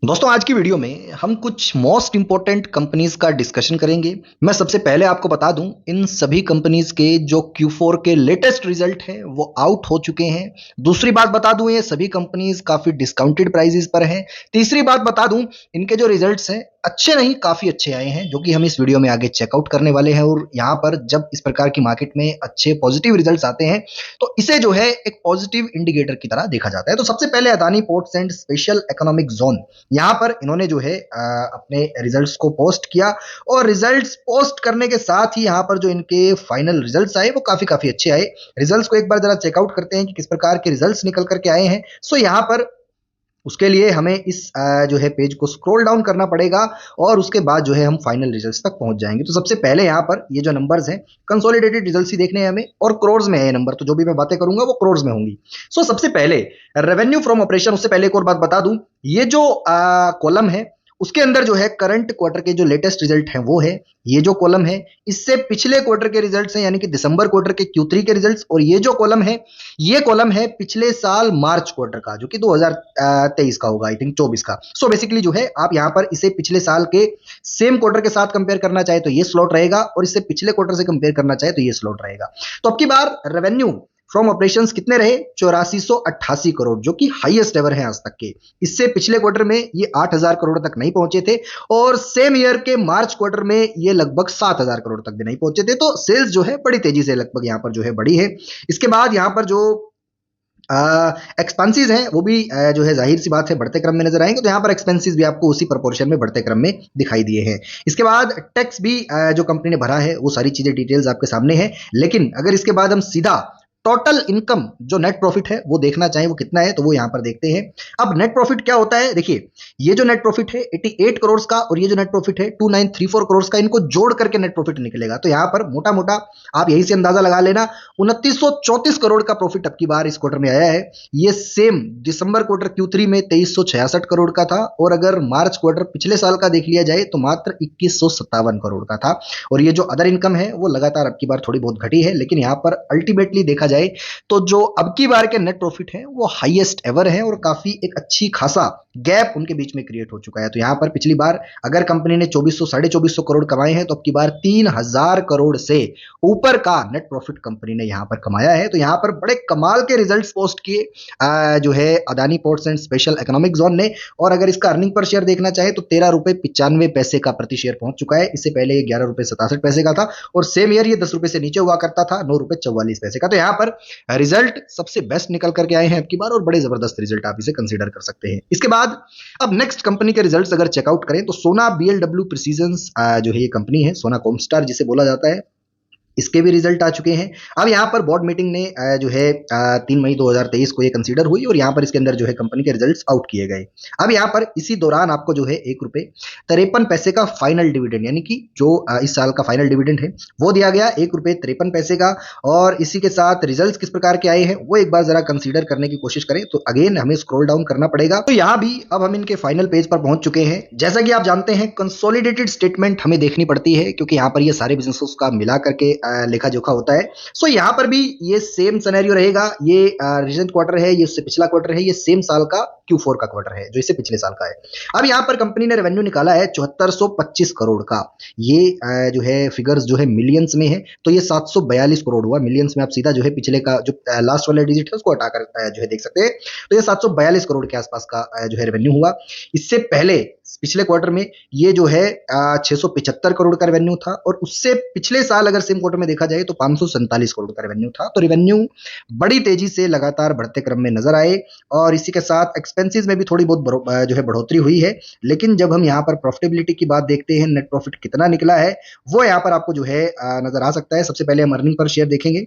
दोस्तों आज की वीडियो में हम कुछ मोस्ट इंपॉर्टेंट कंपनीज का डिस्कशन करेंगे। मैं सबसे पहले आपको बता दूं, इन सभी कंपनीज के जो Q4 के लेटेस्ट रिजल्ट हैं वो आउट हो चुके हैं। दूसरी बात बता दूं, ये सभी कंपनीज काफी डिस्काउंटेड प्राइसेस पर हैं। तीसरी बात बता दूं, इनके जो रिजल्ट्स हैं अच्छे नहीं काफी अच्छे आए हैं, जो कि हम इस वीडियो में आगे चेकआउट करने वाले हैं। और यहाँ पर जब इस प्रकार की मार्केट में अच्छे पॉजिटिव रिजल्ट्स आते हैं तो इसे जो है एक पॉजिटिव इंडिकेटर की तरह देखा जाता है। तो सबसे पहले Adani ports and special economic zone, यहाँ पर इन्होंने जो है अपने रिजल्ट्स को पोस्ट किया। और रिजल्ट्स पोस्ट करने के साथ ही यहाँ पर जो इनके फाइनल रिजल्ट्स आए वो काफी काफी अच्छे आए। रिजल्ट्स को एक बार जरा चेकआउट करते हैं कि किस प्रकार के रिजल्ट्स निकल करके आए हैं। सो यहाँ पर उसके लिए हमें इस जो है पेज को स्क्रॉल डाउन करना पड़ेगा और उसके बाद जो है हम फाइनल रिजल्ट्स तक पहुंच जाएंगे। तो सबसे पहले यहाँ पर ये जो नंबर्स हैं कंसोलिडेटेड रिजल्ट्स ही देखने हैं हमें, और क्रोर्स में है ये नंबर, तो जो भी मैं बातें करूंगा वो क्रोर्स में होंगी। सो सबसे पहले रेवेन्यू फ्रॉम ऑपरेशन, उससे पहले एक और बात बता दूं, ये जो कॉलम है उसके अंदर जो है करंट क्वार्टर के जो लेटेस्ट रिजल्ट हैं वो है। ये जो कॉलम है इससे पिछले क्वार्टर के रिजल्ट्स हैं, यानी कि दिसंबर क्वार्टर के Q3 के रिजल्ट्स। और ये जो कॉलम है ये कॉलम है पिछले साल मार्च क्वार्टर का, जो कि 2023 का होगा, आई थिंक 24 का। सो बेसिकली जो है आप यहाँ पर इसे पिछले साल के सेम क्वार्टर के साथ कंपेयर करना चाहे तो ये स्लॉट रहेगा, और इससे पिछले क्वार्टर से कंपेयर करना चाहे तो ये स्लॉट रहेगा। तो अब की बार रेवेन्यू फ्रॉम ऑपरेशंस कितने रहे? 8488 करोड़, जो कि हाईएस्ट एवर है आज तक के। इससे पिछले क्वार्टर में ये 8000 करोड़ तक नहीं पहुंचे थे, और सेम ईयर के मार्च क्वार्टर में ये लगभग 7000 करोड़ तक भी नहीं पहुंचे थे। तो सेल्स जो है बड़ी तेजी से लगभग यहाँ पर जो है बढ़ी है। इसके बाद यहाँ पर जो एक्सपेंसेस हैं वो भी जो है जाहिर सी बात है बढ़ते क्रम में नजर आएंगे। तो यहाँ पर एक्सपेंसेस भी आपको उसी प्रोपोर्शन में बढ़ते क्रम में दिखाई दिए हैं। इसके बाद टैक्स भी जो कंपनी ने भरा है वो सारी चीजें डिटेल्स आपके सामने है। लेकिन अगर इसके बाद हम सीधा टोटल इनकम जो नेट प्रॉफिट है वो देखना चाहें वो कितना है, तो वो यहां पर देखते हैं। अब नेट प्रॉफिट क्या होता है, देखिए ये जो नेट प्रॉफिट है 88 करोड़ का और ये जो नेट प्रॉफिट है 2934 करोड़ का, इनको जोड़ करके नेट प्रॉफिट निकलेगा। तो यहां पर मोटा मोटा आप यही से अंदाजा लगा लेना 2934 करोड़ का प्रॉफिट अब की बार इस क्वार्टर में आया है। ये सेम दिसंबर क्वार्टर Q3 में 2366 करोड़ का था, और अगर मार्च क्वार्टर पिछले साल का देख लिया जाए तो मात्र 2157 करोड़ का था। और ये जो अदर इनकम है वो लगातार अब की बार थोड़ी बहुत घटी है, लेकिन यहां पर अल्टीमेटली देखा जाए तो जो अब की बार के नेट प्रॉफिट है वो हाईएस्ट एवर है, और काफी एक अच्छी खासा गैप उनके बीच में क्रिएट हो चुका है। तो यहां पर पिछली बार अगर कंपनी ने 2400 2450 करोड़ कमाए हैं, तो अब की बार 3000 करोड़ से ऊपर का नेट प्रॉफिट कंपनी ने यहां पर कमाया है। तो यहां पर बड़े कमाल के रिजल्ट्स पोस्ट किए जो है Adani ports and special economic zone ने। और अगर इसका अर्निंग पर शेयर देखना चाहे तो 13 रुपए 95 पैसे का प्रति शेयर पहुंच चुका है। इससे पहले ये 11 रुपए 67 पैसे का था, और सेम ईयर ये 10 रुपए से नीचे हुआ करता था, 9 रुपए 44 पैसे का। तो यहां पर रिजल्ट सबसे बेस्ट निकल करके आए हैं अब की बार, और बड़े जबरदस्त रिजल्ट आप इसे कंसीडर कर सकते हैं। इसके बाद अब नेक्स्ट कंपनी के रिजल्ट्स अगर चेकआउट करें तो सोना BLW प्रिसीजंस जो है ये कंपनी है, सोना कॉमस्टार जिसे बोला जाता है, इसके भी रिजल्ट आ चुके हैं। अब यहाँ पर बोर्ड मीटिंग ने जो है 3 मई 2023 को ये कंसीडर हुई, और यहाँ पर इसके अंदर जो है कंपनी के रिजल्ट्स आउट किए गए। अब यहाँ पर इसी दौरान आपको जो है 1 रुपए 53 पैसे का फाइनल डिविडेंड, यानी कि जो इस साल का फाइनल डिविडेंड है वो दिया गया 1 रुपए 53 पैसे का। और इसी के साथ रिजल्ट किस प्रकार के आए हैं वो एक बार जरा कंसीडर करने की कोशिश करें तो अगेन हमें स्क्रॉल डाउन करना पड़ेगा। तो यहाँ भी अब हम इनके फाइनल पेज पर पहुंच चुके हैं। जैसा कि आप जानते हैं कंसोलिडेटेड स्टेटमेंट हमें देखनी पड़ती है, क्योंकि यहाँ पर ये सारे बिजनेसेस का मिला करके लेखा जोखा होता है। सो यहाँ पर भी ये सेम सिनेरियो रहेगा। ये रिसेंट क्वार्टर है, ये उससे पिछला क्वार्टर है, ये सेम साल का Q4 का क्वार्टर है जो इससे पिछले साल का है। अब यहाँ पर कंपनी ने रेवेन्यू निकाला है 7425 करोड़ का। ये जो है फिगर्स जो है मिलियंस में है, तो ये 742 करोड़ हुआ। मिलियंस में आप सीधा जो है पिछले का जो लास्ट वाला डिजिट है उसको हटाकर जो है देख सकते हैं। तो ये 742 करोड़ के आसपास का जो है रेवेन्यू हुआ। इससे पहले पिछले क्वार्टर में ये जो है 675 करोड़ का रेवेन्यू था, और उससे पिछले साल अगर सेम क्वार्टर में देखा जाए तो 547 करोड़ का रेवेन्यू था। तो रेवेन्यू बड़ी तेजी से लगातार बढ़ते क्रम में नजर आए, और इसी के साथ एक्सपेंसेस में भी थोड़ी बहुत जो है बढ़ोतरी हुई है। लेकिन जब हम यहाँ पर प्रॉफिटेबिलिटी की बात देखते हैं, नेट प्रॉफिट कितना निकला है वो यहाँ पर आपको जो है नजर आ सकता है। सबसे पहले हम अर्निंग पर शेयर देखेंगे।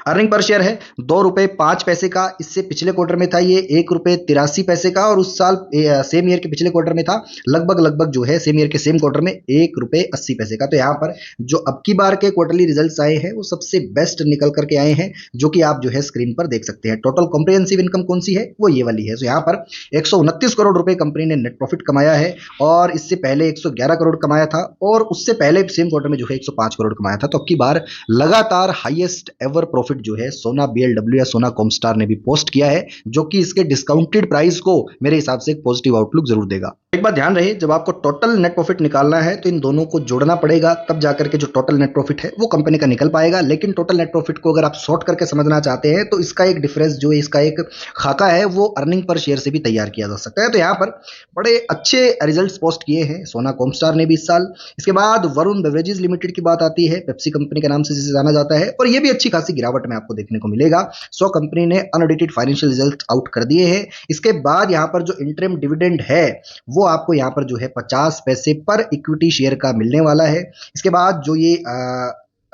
अर्निंग पर शेयर है 2 रुपए 5 पैसे का। इससे पिछले क्वार्टर में था ये 1 रुपए 83 पैसे का, और उस साल सेम ईयर के पिछले क्वार्टर में था लगभग जो है सेम ईयर के सेम क्वार्टर में 1 रुपए 80 पैसे का। तो यहाँ पर जो अब की बार के क्वार्टरली रिजल्ट्स आए हैं वो सबसे बेस्ट निकल करके आए हैं, जो कि आप जो है स्क्रीन पर देख सकते हैं। टोटल कॉम्प्रिहेंसिव इनकम कौन सी है, वो ये वाली है। तो यहाँ पर 129 करोड़ रुपए कंपनी ने नेट प्रॉफिट कमाया है, और इससे पहले 111 करोड़ कमाया था, और उससे पहले सेम क्वार्टर में जो है 105 करोड़ कमाया था। तो अब की बार लगातार हाईएस्ट एवर प्रॉफिट जो है सोना बीएलडब्ल्यू या सोना कॉमस्टार ने भी पोस्ट किया है, जो कि इसके डिस्काउंटेड प्राइस को मेरे हिसाब से एक पॉजिटिव आउटलुक जरूर देगा। एक बात ध्यान रहे, जब आपको टोटल नेट प्रॉफिट निकालना है तो इन दोनों को जोड़ना पड़ेगा, तब जाकर के जो टोटल नेट प्रॉफिट है वो कंपनी का निकल पाएगा। लेकिन टोटल नेट प्रॉफिट को अगर आप शॉर्ट करके समझना चाहते हैं तो इसका एक डिफरेंस जो है, इसका एक खाका है, वो अर्निंग पर शेयर से भी तैयार किया जा सकता है। तो यहाँ पर बड़े अच्छे रिजल्ट्स पोस्ट किए हैं सोना कॉमस्टार ने भी इस साल। इसके बाद वरुण बेवरेजेस लिमिटेड की बात आती है, पेप्सी कंपनी के नाम से जिसे जाना जाता है, और ये भी अच्छी खासी गिरावट में आपको देखने को मिलेगा। सो कंपनी ने अनऑडिटेड फाइनेंशियल रिजल्ट आउट कर दिए हैं। इसके बाद यहाँ पर जो इंटरिम डिविडेंड है वो आपको यहाँ पर जो है 50 पैसे पर इक्विटी शेयर का मिलने वाला है। इसके बाद जो ये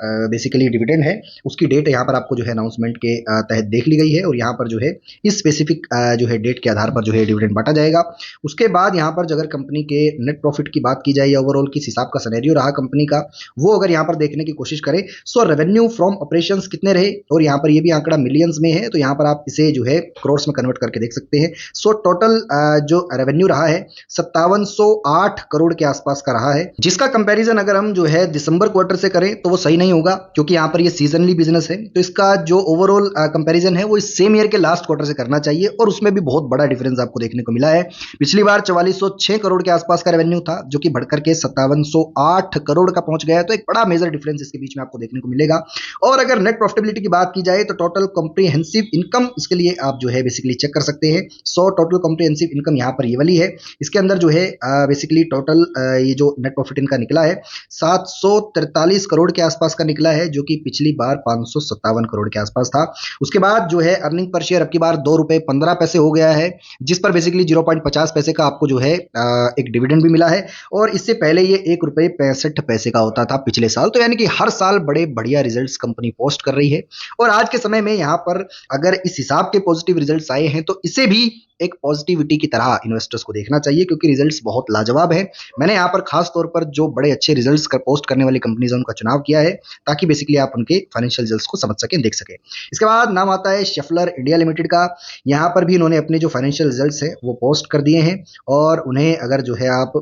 बेसिकली डिविडेंड है उसकी डेट यहाँ पर आपको जो है अनाउंसमेंट के तहत देख ली गई है, और यहाँ पर जो है इस स्पेसिफिक जो है डेट के आधार पर जो है डिविडेंड बांटा जाएगा। उसके बाद यहाँ पर अगर कंपनी के नेट प्रॉफिट की बात की जाए या ओवरऑल किस हिसाब का सिनेरियो रहा कंपनी का, वो अगर यहाँ पर देखने की कोशिश करें, सो रेवेन्यू फ्रॉम ऑपरेशंस कितने रहे, और यहाँ पर ये भी आंकड़ा मिलियंस में है, तो यहाँ पर आप इसे जो है करोड़ में कन्वर्ट करके देख सकते हैं। सो टोटल जो रेवेन्यू रहा है 5708 करोड़ के आसपास का रहा है, जिसका कंपेरिजन अगर हम जो है दिसंबर क्वार्टर से करें तो वो सही नहीं होगा, क्योंकि यहाँ पर ये सीजनली बिजनेस है। तो इसका जो ओवरऑल कंपैरिजन है वो इस सेम ईयर के लास्ट क्वार्टर से करना चाहिए, और उसमें भी बहुत बड़ा डिफरेंस आपको देखने को मिला है। पिछली बार 4406 करोड़ के आसपास का रेवेन्यू था, जो कि बढ़कर के 5708 करोड़ का पहुंच गया है। तो एक बड़ा मेजर डिफरेंस इसके बीच में आपको देखने को मिलेगा। और अगर नेट प्रॉफिटेबिलिटी की बात की जाए तो टोटल कॉम्प्रिहेंसिव इनकम, इसके लिए आप जो है बेसिकली चेक कर सकते हैं। सो टोटल कॉम्प्रिहेंसिव इनकम यहाँ पर ये वाली है, इसके अंदर जो है बेसिकली टोटल ये जो नेट प्रॉफिट इनका निकला है 743 करोड़ के आसपास का निकला है, जो कि पिछली बार 557 करोड़ के आसपास था। उसके बाद जो है अर्निंग पर शेयर अब की बार 2 रुपए 15 पैसे हो गया है, जिस पर बेसिकली 0.50 पैसे का आपको जो है एक डिविडेंड भी मिला है, और इससे पहले ये 1 रुपए 65 पैसे का होता था पिछले साल। तो यानी कि हर साल बड़े बढ़िया रिजल्ट्स कंपनी पोस्ट कर रही है, और आज के समय में यहाँ पर अगर इस हिसाब के पॉजिटिव रिजल्ट्स आए हैं तो इसे भी एक पॉजिटिविटी की तरह इन्वेस्टर्स को देखना चाहिए, क्योंकि रिजल्ट्स बहुत लाजवाब हैं। मैंने यहाँ पर खास तौर पर जो बड़े अच्छे रिजल्ट्स कर पोस्ट करने वाली कंपनीज है उनका चुनाव किया है, ताकि बेसिकली आप उनके फाइनेंशियल रिजल्ट्स को समझ सकें, देख सकें। इसके बाद नाम आता है शेफलर इंडिया लिमिटेड का। यहाँ पर भी इन्होंने अपने जो फाइनेंशियल रिजल्ट्स है वो पोस्ट कर दिए हैं, और उन्हें अगर जो है आप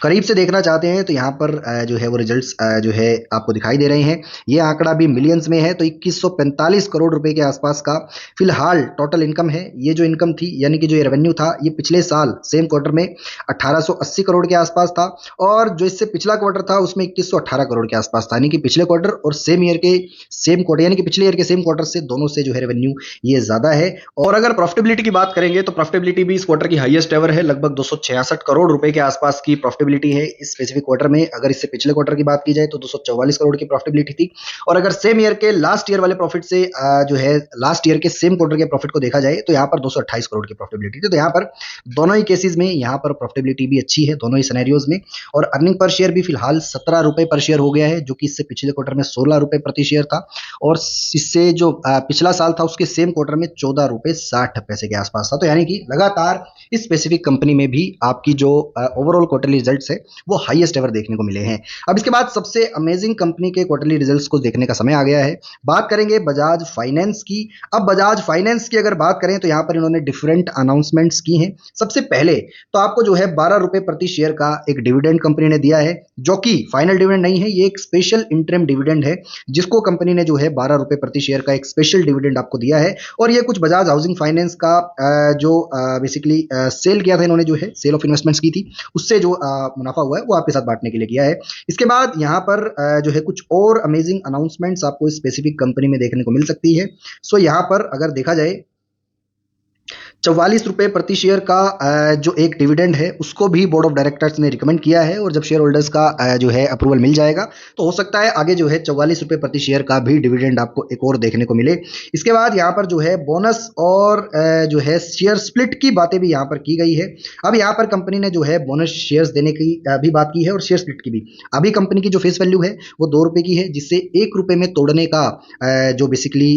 करीब से देखना चाहते हैं तो यहाँ पर जो है वो रिजल्ट्स जो है आपको दिखाई दे रहे हैं। ये आंकड़ा भी मिलियंस में है, तो 2145 करोड़ रुपए के आसपास का फिलहाल टोटल इनकम है। ये जो इनकम थी, यानी कि जो ये रेवेन्यू था, ये पिछले साल सेम क्वार्टर में 1880 करोड़ के आसपास था, और जो इससे पिछला क्वार्टर था उसमें 2118 करोड़ के आसपास था। यानी कि पिछले क्वार्टर और सेम ईयर के सेम क्वार्टर, यानी कि पिछले ईयर के सेम क्वार्टर से दोनों से जो है रेवेन्यू ये ज्यादा है। और अगर प्रॉफिटेबिलिटी की बात करेंगे तो प्रॉफिटेबिलिटी भी इस क्वार्टर की हाईएस्ट एवर है, लगभग 266 करोड़ रुपए के आसपास की प्रॉफिटेबिलिटी है इस स्पेसिफिक क्वार्टर में। अगर इससे पिछले क्वार्टर की बात की जाए तो 244 करोड़ की प्रॉफिटेबिलिटी थी, और अगर सेम ईयर के लास्ट ईयर वाले प्रॉफिट से जो है लास्ट ईयर के सेम क्वार्टर के प्रॉफिट को देखा जाए तो यहाँ पर 228 करोड़ की प्रॉफिटेबिलिटी थी। तो यहाँ पर दोनों ही केसेस में यहाँ पर प्रॉफिटेबिलिटी भी अच्छी है, दोनों ही सिनेरियोज में। और अर्निंग पर शेयर भी फिलहाल 17 रुपए पर शेयर हो गया है, जो कि इससे पिछले क्वार्टर में 16 रुपए प्रति शेयर था, और इससे जो पिछला साल था उसके सेम क्वार्टर में 14 रुपए 60 पैसे के आसपास था। तो यानी कि लगातार इस स्पेसिफिक कंपनी में भी आपकी जो ओवरऑल क्वार्टरली रिजल्ट्स है वो हाईएस्ट एवर देखने को मिले हैं। अब इसके बाद सबसे अमेजिंग कंपनी के क्वार्टरली रिजल्ट्स को देखने का समय आ गया है। बात करेंगे बजाज फाइनेंस की। अब बजाज फाइनेंस की अगर बात करें तो यहां पर इन्होंने डिफरेंट अनाउंसमेंट्स की हैं। सबसे पहले तो आपको जो है 12 रुपए प्रति शेयर का एक डिविडेंड कंपनी ने दिया है, जो कि फाइनल डिविडेंड नहीं है, ये एक स्पेशल इंटरिम डिविडेंड है, जिसको कंपनी ने जो है 12 रुपए प्रति शेयर का एक स्पेशल डिविडेंड आपको दिया है। और ये कुछ बजाज हाउसिंग फाइनेंस का जो बेसिकली सेल किया था, इन्होंने जो है सेल ऑफ इन्वेस्टमेंट्स की थी, उससे जो मुनाफा हुआ है वो आपके साथ बांटने के लिए किया है। इसके बाद यहाँ पर जो है कुछ और अमेजिंग अनाउंसमेंट्स आपको इस स्पेसिफिक कंपनी में देखने को मिल सकती है। सो यहाँ पर अगर देखा जाए 44 रुपए प्रति शेयर का जो एक डिविडेंड है उसको भी बोर्ड ऑफ डायरेक्टर्स ने रिकमेंड किया है, और जब शेयर होल्डर्स का जो है अप्रूवल मिल जाएगा तो हो सकता है आगे जो है 44 रुपए प्रति शेयर का भी डिविडेंड आपको एक और देखने को मिले। इसके बाद यहाँ पर जो है बोनस और जो है शेयर स्प्लिट की बातें भी यहाँ पर की गई है। अब यहाँ पर कंपनी ने जो है बोनस शेयर्स देने की भी बात की है, और शेयर स्प्लिट की भी। अभी कंपनी की जो फेस वैल्यू है वो 2 रुपए की है, जिससे 1 रुपए में तोड़ने का जो बेसिकली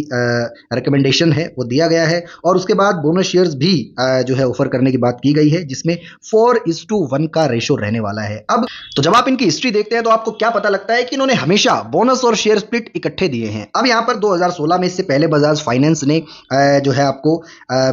रिकमेंडेशन है वो दिया गया है। और उसके बाद बोनस शेयर्स भी जो है ऑफर करने की बात की गई है, जिसमें 4:1 का रेशो रहने वाला है। अब तो जब आप इनकी हिस्ट्री देखते हैं तो आपको क्या पता लगता है कि इन्होंने हमेशा बोनस और शेयर स्प्लिट इकट्ठे दिए हैं। अब यहाँ पर 2016 में, इससे पहले बजाज फाइनेंस ने जो है आपको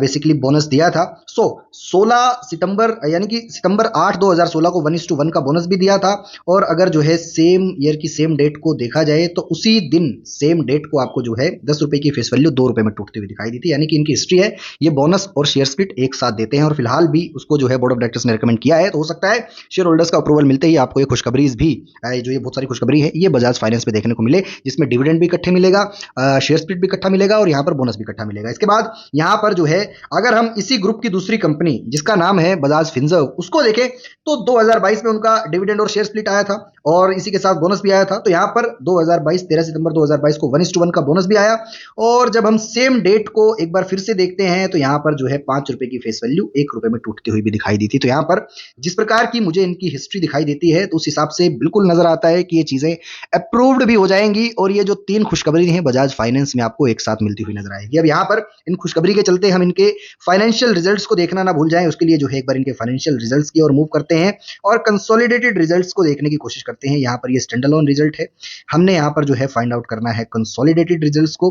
बेसिकली बोनस दिया था। 16 सितंबर यानी कि सितंबर 8 2016 को 1:1 का बोनस भी दिया था। और अगर जो है सेम ईयर की सेम डेट को देखा जाए तो उसी दिन सेम डेट को आपको जो है 10 रुपए की फेस वैल्यू 2 रुपए में टूटती हुई दिखाई दी थी। यानी कि इनकी हिस्ट्री है, ये बोनस और शेयर स्प्लिट एक साथ देते हैं और फिलहाल भी उसको जो है बोर्ड ऑफ डायरेक्टर्स ने रिकमेंड किया है। तो हो सकता है शेयर होल्डर्स का अप्रूवल मिलते ही आपको ये खुशखबरी भी जो ये बहुत सारी खुशखबरी है ये बजाज फाइनेंस में देखने को मिले, जिसमें डिविडेंड भी इकट्ठे मिलेगा, शेयर स्प्लिट भी इकट्ठा मिलेगा और यहाँ पर बोनस भी इकट्ठा मिलेगा। इसके बाद यहाँ पर जो है अगर हम इसी ग्रुप की दूसरी कंपनी जिसका नाम है बजाज फिनसर्व उसको देखें तो 2022 में उनका डिविडेंड और शेयर स्प्लिट आया था और इसी के साथ बोनस भी आया था। तो यहाँ पर 2022 13 सितंबर 2022 को 1:1 का बोनस भी आया। और जब हम सेम डेट को एक बार फिर से देखते हैं तो यहाँ पर जो है 5 रुपए की फेस वैल्यू 1 रुपए में टूटती हुई भी दिखाई दी थी। तो यहाँ पर जिस प्रकार की मुझे इनकी हिस्ट्री दिखाई देती है तो उस हिसाब से बिल्कुल नजर आता है कि ये चीजें अप्रूव्ड भी हो जाएंगी और ये जो 3 खुशखबरी है बजाज फाइनेंस में आपको एक साथ मिलती हुई नजर आएगी। अब यहाँ पर इन खुशखबरी के चलते हम इनके फाइनेंशियल रिजल्ट्स को देखना ना भूल जाएं। उसके लिए जो है एक बार इनके फाइनेंशियल रिजल्ट्स की ओर मूव करते हैं और कंसोलिडेटेड रिजल्ट्स को देखने की कोशिश करते हैं। यहाँ पर ये स्टैंड अलोन रिजल्ट है, हमने यहाँ पर जो है फाइंड आउट करना है कंसोलिडेटेड रिजल्ट्स को।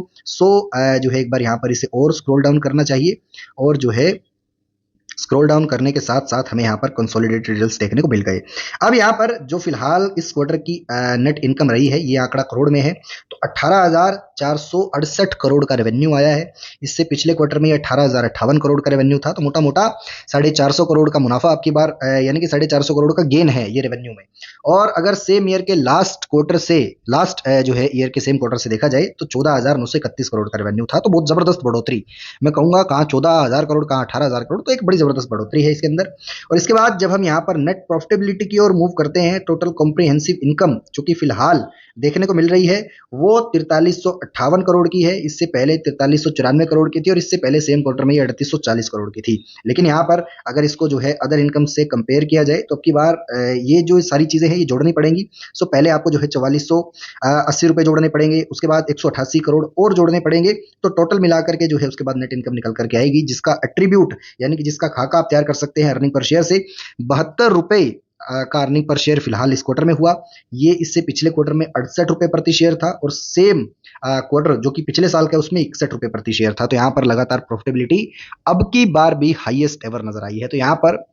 जो है एक बार यहाँ पर इसे और स्क्रॉल डाउन करना चाहिए और जो है स्क्रॉल डाउन करने के साथ साथ हमें यहाँ पर कंसोलिडेटेड रिजल्ट्स देखने को मिल गए। अब यहाँ पर जो फिलहाल इस क्वार्टर की नेट इनकम रही है ये आंकड़ा करोड़ में है, तो 18,468 करोड़ का रेवेन्यू आया है। इससे पिछले क्वार्टर में ये 18,058 करोड़ का रेवेन्यू था, तो मोटा मोटा 450 करोड़ का मुनाफा आपकी बार यानी कि 450 करोड़ का गेन है ये रेवेन्यू में। और अगर सेम ईयर के लास्ट क्वार्टर से जो है ईयर के सेम क्वार्टर से देखा जाए तो 14,931 करोड़ का रेवेन्यू था। तो बहुत जबरदस्त बढ़ोतरी, मैं कहूंगा कहाँ 14,000 करोड़ कहाँ 18,000 करोड़, तो एक बड़ी जबरदस्त बढ़ोतरी है इसके अंदर। और इसके बाद जब हम यहाँ पर नेट प्रॉफिटेबिलिटी की ओर मूव करते हैं, टोटल कॉम्प्रिहेंसिव इनकम जो कि फिलहाल देखने को मिल रही है वो 4358 करोड़ की है। इससे पहले 4394 करोड़ की थी और इससे पहले सेम क्वार्टर में ये 3840 करोड़ की थी। लेकिन यहाँ पर अगर इसको जो है अदर इनकम से कंपेयर किया जाए तो अब की बार ये जो सारी चीजें हैं ये जोड़नी पड़ेंगी। सो पहले आपको जो है 4480 रुपए जोड़ने पड़ेंगे, उसके बाद 188 करोड़ और जोड़ने पड़ेंगे, तो टोटल मिलाकर के जो है उसके बाद नेट इनकम निकल करके आएगी, जिसका एट्रीब्यूट यानी कि जिसका खाका आप तैयार कर सकते हैं अर्निंग पर शेयर से 72 रुपए का अर्निंग पर शेयर फिलहाल इस क्वार्टर में हुआ। ये इससे पिछले क्वार्टर में 68 रुपए प्रति शेयर था और सेम क्वार्टर जो कि पिछले साल का उसमें 61 रुपए प्रति शेयर था। तो यहाँ पर लगातार प्रॉफिटेबिलिटी अब की बार भी हाईएस्ट एवर नजर आई है। तो यहाँ पर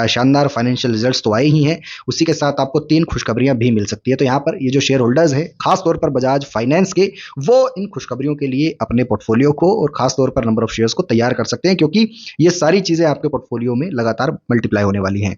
शानदार फाइनेंशियल रिजल्ट्स तो आए ही हैं, उसी के साथ आपको 3 खुशखबरियां भी मिल सकती है। तो यहाँ पर ये जो शेयर होल्डर्स हैं खास तौर पर बजाज फाइनेंस के, वो इन खुशखबरियों के लिए अपने पोर्टफोलियो को और खास तौर पर नंबर ऑफ शेयर्स को तैयार कर सकते हैं, क्योंकि ये सारी चीजें आपके पोर्टफोलियो में लगातार मल्टीप्लाई होने वाली हैं।